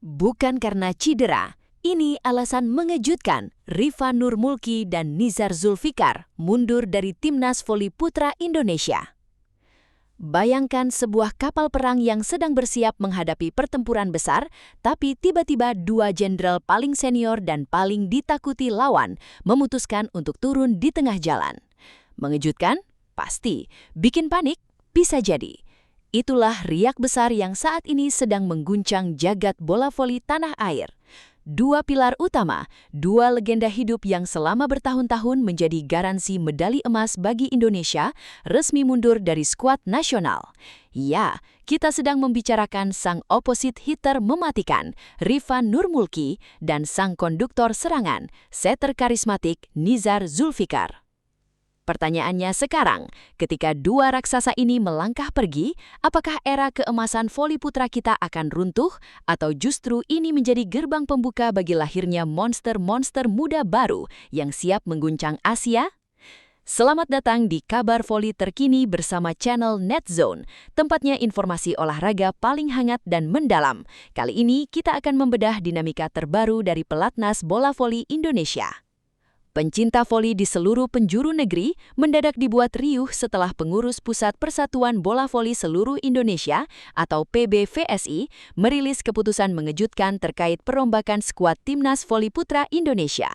Bukan karena cedera, ini alasan mengejutkan. Rifa Nurmulki dan Nizar Zulfikar mundur dari Timnas Voli Putra Indonesia. Bayangkan sebuah kapal perang yang sedang bersiap menghadapi pertempuran besar, tapi tiba-tiba dua jenderal paling senior dan paling ditakuti lawan memutuskan untuk turun di tengah jalan. Mengejutkan? Pasti. Bikin panik? Bisa jadi. Itulah riak besar yang saat ini sedang mengguncang jagat bola voli tanah air. Dua pilar utama, dua legenda hidup yang selama bertahun-tahun menjadi garansi medali emas bagi Indonesia, resmi mundur dari skuad nasional. Ya, kita sedang membicarakan sang opposite hitter mematikan, Rifa Nurmulki, dan sang konduktor serangan, setter karismatik Nizar Zulfikar. Pertanyaannya sekarang, ketika dua raksasa ini melangkah pergi, apakah era keemasan voli putra kita akan runtuh atau justru ini menjadi gerbang pembuka bagi lahirnya monster-monster muda baru yang siap mengguncang Asia? Selamat datang di Kabar Voli terkini bersama channel NetZone, tempatnya informasi olahraga paling hangat dan mendalam. Kali ini kita akan membedah dinamika terbaru dari pelatnas bola voli Indonesia. Pencinta voli di seluruh penjuru negeri mendadak dibuat riuh setelah pengurus Pusat Persatuan Bola Voli Seluruh Indonesia atau PBVSI merilis keputusan mengejutkan terkait perombakan skuad Timnas Voli Putra Indonesia.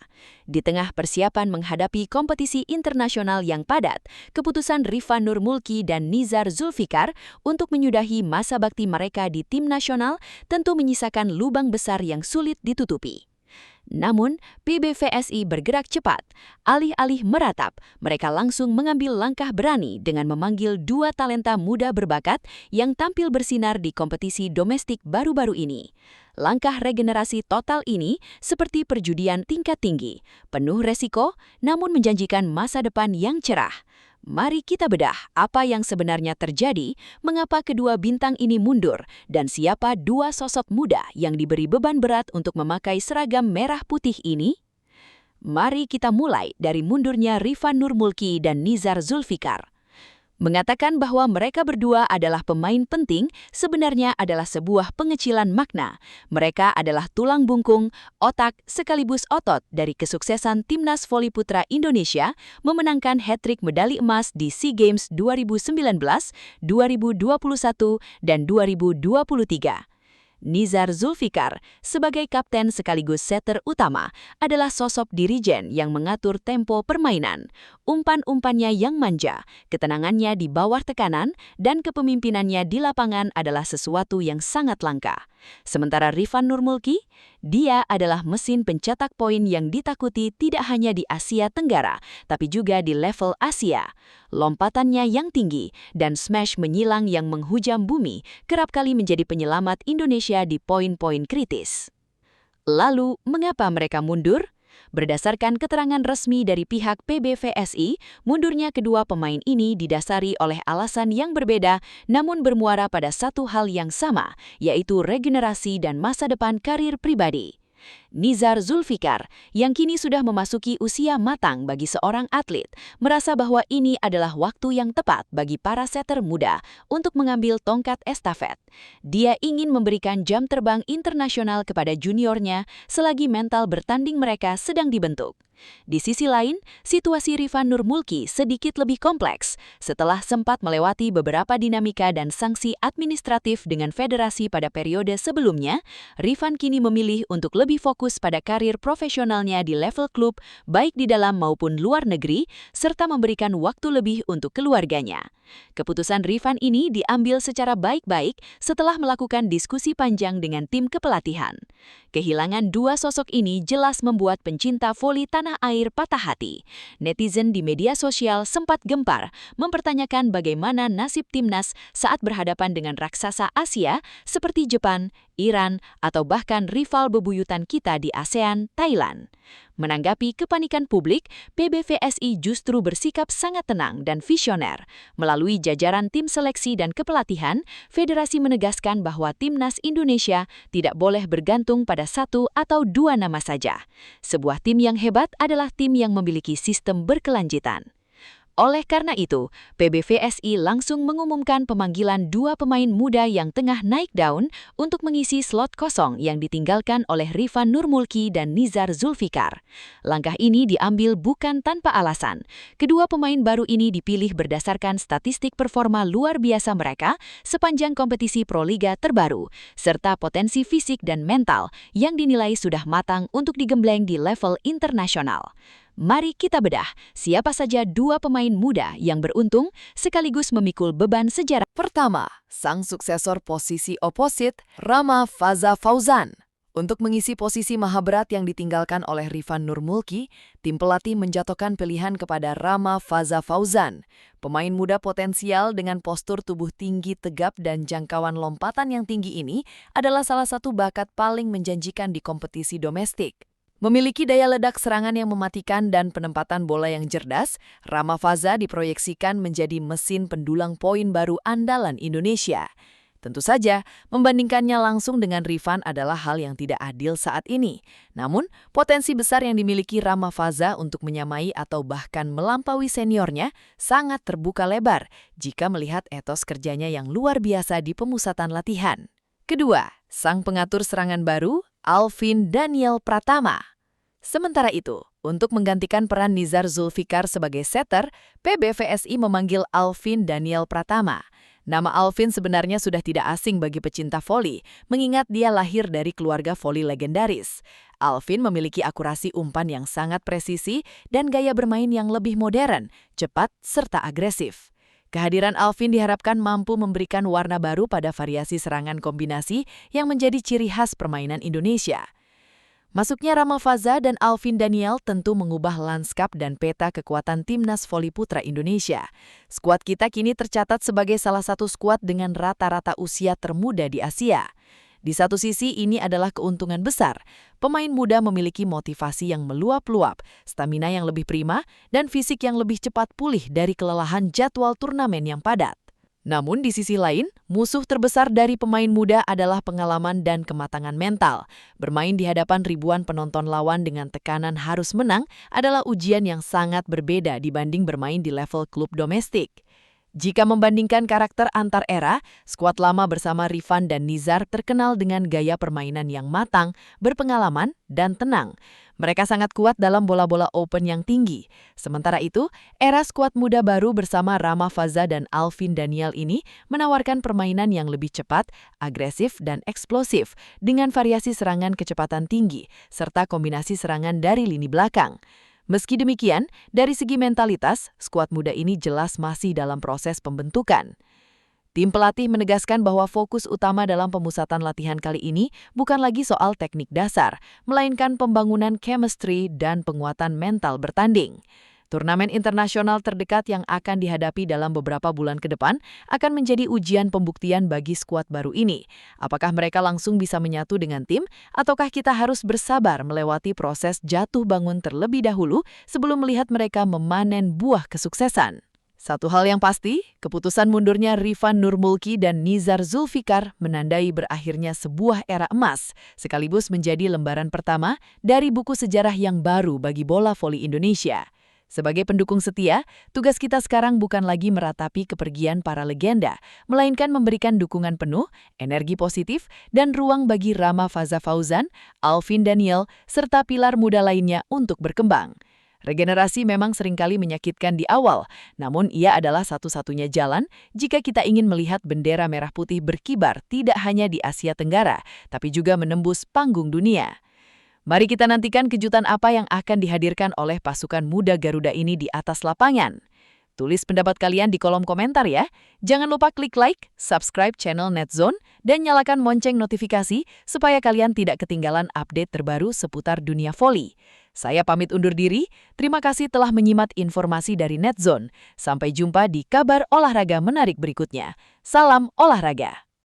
Di tengah persiapan menghadapi kompetisi internasional yang padat, keputusan Rifa Nurmulki dan Nizar Zulfikar untuk menyudahi masa bakti mereka di tim nasional tentu menyisakan lubang besar yang sulit ditutupi. Namun, PBVSI bergerak cepat. Alih-alih meratap, mereka langsung mengambil langkah berani dengan memanggil dua talenta muda berbakat yang tampil bersinar di kompetisi domestik baru-baru ini. Langkah regenerasi total ini seperti perjudian tingkat tinggi, penuh resiko, namun menjanjikan masa depan yang cerah. Mari kita bedah apa yang sebenarnya terjadi, mengapa kedua bintang ini mundur, dan siapa dua sosok muda yang diberi beban berat untuk memakai seragam merah putih ini? Mari kita mulai dari mundurnya Rifa Nurmulki dan Nizar Zulfikar. Mengatakan bahwa mereka berdua adalah pemain penting sebenarnya adalah sebuah pengecilan makna. Mereka adalah tulang bungkung, otak, sekaligus otot dari kesuksesan Timnas Voli Putra Indonesia memenangkan hat-trick medali emas di SEA Games 2019, 2021, dan 2023. Nizar Zulfikar, sebagai kapten sekaligus setter utama, adalah sosok dirijen yang mengatur tempo permainan. Umpan-umpannya yang manja, ketenangannya di bawah tekanan, dan kepemimpinannya di lapangan adalah sesuatu yang sangat langka. Sementara Rifa Nurmulki, dia adalah mesin pencetak poin yang ditakuti tidak hanya di Asia Tenggara, tapi juga di level Asia. Lompatannya yang tinggi dan smash menyilang yang menghujam bumi kerap kali menjadi penyelamat Indonesia di poin-poin kritis. Lalu, mengapa mereka mundur? Berdasarkan keterangan resmi dari pihak PBVSI, mundurnya kedua pemain ini didasari oleh alasan yang berbeda namun bermuara pada satu hal yang sama, yaitu regenerasi dan masa depan karir pribadi. Nizar Zulfikar, yang kini sudah memasuki usia matang bagi seorang atlet, merasa bahwa ini adalah waktu yang tepat bagi para setter muda untuk mengambil tongkat estafet. Dia ingin memberikan jam terbang internasional kepada juniornya selagi mental bertanding mereka sedang dibentuk. Di sisi lain, situasi Rifa Nurmulki sedikit lebih kompleks. Setelah sempat melewati beberapa dinamika dan sanksi administratif dengan federasi pada periode sebelumnya, Rifan kini memilih untuk lebih fokus pada karir profesionalnya di level klub, baik di dalam maupun luar negeri, serta memberikan waktu lebih untuk keluarganya. Keputusan Rifan ini diambil secara baik-baik setelah melakukan diskusi panjang dengan tim kepelatihan. Kehilangan dua sosok ini jelas membuat pencinta voli tanah air patah hati. Netizen di media sosial sempat gempar mempertanyakan bagaimana nasib timnas saat berhadapan dengan raksasa Asia seperti Jepang, Iran, atau bahkan rival bebuyutan kita di ASEAN, Thailand. Menanggapi kepanikan publik, PBVSI justru bersikap sangat tenang dan visioner. Melalui jajaran tim seleksi dan kepelatihan, federasi menegaskan bahwa timnas Indonesia tidak boleh bergantung pada satu atau dua nama saja. Sebuah tim yang hebat adalah tim yang memiliki sistem berkelanjutan. Oleh karena itu, PBVSI langsung mengumumkan pemanggilan dua pemain muda yang tengah naik daun untuk mengisi slot kosong yang ditinggalkan oleh Rifan Nurmulki dan Nizar Zulfikar. Langkah ini diambil bukan tanpa alasan. Kedua pemain baru ini dipilih berdasarkan statistik performa luar biasa mereka sepanjang kompetisi Proliga terbaru, serta potensi fisik dan mental yang dinilai sudah matang untuk digembleng di level internasional. Mari kita bedah siapa saja dua pemain muda yang beruntung sekaligus memikul beban sejarah. Pertama, sang suksesor posisi oposit, Rama Faza Fauzan. Untuk mengisi posisi maha berat yang ditinggalkan oleh Rifan Nurmulki, tim pelatih menjatuhkan pilihan kepada Rama Faza Fauzan. Pemain muda potensial dengan postur tubuh tinggi tegap dan jangkauan lompatan yang tinggi ini adalah salah satu bakat paling menjanjikan di kompetisi domestik. Memiliki daya ledak serangan yang mematikan dan penempatan bola yang cerdas, Rama Faza diproyeksikan menjadi mesin pendulang poin baru andalan Indonesia. Tentu saja, membandingkannya langsung dengan Rifan adalah hal yang tidak adil saat ini. Namun, potensi besar yang dimiliki Rama Faza untuk menyamai atau bahkan melampaui seniornya sangat terbuka lebar jika melihat etos kerjanya yang luar biasa di pemusatan latihan. Kedua, sang pengatur serangan baru, Alvin Daniel Pratama. Sementara itu, untuk menggantikan peran Nizar Zulfikar sebagai setter, PBVSI memanggil Alvin Daniel Pratama. Nama Alvin sebenarnya sudah tidak asing bagi pecinta voli, mengingat dia lahir dari keluarga voli legendaris. Alvin memiliki akurasi umpan yang sangat presisi dan gaya bermain yang lebih modern, cepat, serta agresif. Kehadiran Alvin diharapkan mampu memberikan warna baru pada variasi serangan kombinasi yang menjadi ciri khas permainan Indonesia. Masuknya Rama Faza dan Alvin Daniel tentu mengubah lanskap dan peta kekuatan Timnas Voli Putra Indonesia. Skuad kita kini tercatat sebagai salah satu skuad dengan rata-rata usia termuda di Asia. Di satu sisi ini adalah keuntungan besar. Pemain muda memiliki motivasi yang meluap-luap, stamina yang lebih prima, dan fisik yang lebih cepat pulih dari kelelahan jadwal turnamen yang padat. Namun di sisi lain, musuh terbesar dari pemain muda adalah pengalaman dan kematangan mental. Bermain di hadapan ribuan penonton lawan dengan tekanan harus menang adalah ujian yang sangat berbeda dibanding bermain di level klub domestik. Jika membandingkan karakter antar era, skuad lama bersama Rifan dan Nizar terkenal dengan gaya permainan yang matang, berpengalaman, dan tenang. Mereka sangat kuat dalam bola-bola open yang tinggi. Sementara itu, era skuad muda baru bersama Rama Faza dan Alvin Daniel ini menawarkan permainan yang lebih cepat, agresif, dan eksplosif dengan variasi serangan kecepatan tinggi, serta kombinasi serangan dari lini belakang. Meski demikian, dari segi mentalitas, skuad muda ini jelas masih dalam proses pembentukan. Tim pelatih menegaskan bahwa fokus utama dalam pemusatan latihan kali ini bukan lagi soal teknik dasar, melainkan pembangunan chemistry dan penguatan mental bertanding. Turnamen internasional terdekat yang akan dihadapi dalam beberapa bulan ke depan akan menjadi ujian pembuktian bagi skuad baru ini. Apakah mereka langsung bisa menyatu dengan tim, ataukah kita harus bersabar melewati proses jatuh bangun terlebih dahulu sebelum melihat mereka memanen buah kesuksesan? Satu hal yang pasti, keputusan mundurnya Rifan Nurmulki dan Nizar Zulfikar menandai berakhirnya sebuah era emas, sekaligus menjadi lembaran pertama dari buku sejarah yang baru bagi bola voli Indonesia. Sebagai pendukung setia, tugas kita sekarang bukan lagi meratapi kepergian para legenda, melainkan memberikan dukungan penuh, energi positif, dan ruang bagi Rama Faza Fauzan, Alvin Daniel, serta pilar muda lainnya untuk berkembang. Regenerasi memang seringkali menyakitkan di awal, namun ia adalah satu-satunya jalan jika kita ingin melihat bendera merah putih berkibar tidak hanya di Asia Tenggara, tapi juga menembus panggung dunia. Mari kita nantikan kejutan apa yang akan dihadirkan oleh pasukan muda Garuda ini di atas lapangan. Tulis pendapat kalian di kolom komentar ya. Jangan lupa klik like, subscribe channel Netzone, dan nyalakan lonceng notifikasi supaya kalian tidak ketinggalan update terbaru seputar dunia voli. Saya pamit undur diri, terima kasih telah menyimak informasi dari Netzone. Sampai jumpa di kabar olahraga menarik berikutnya. Salam olahraga!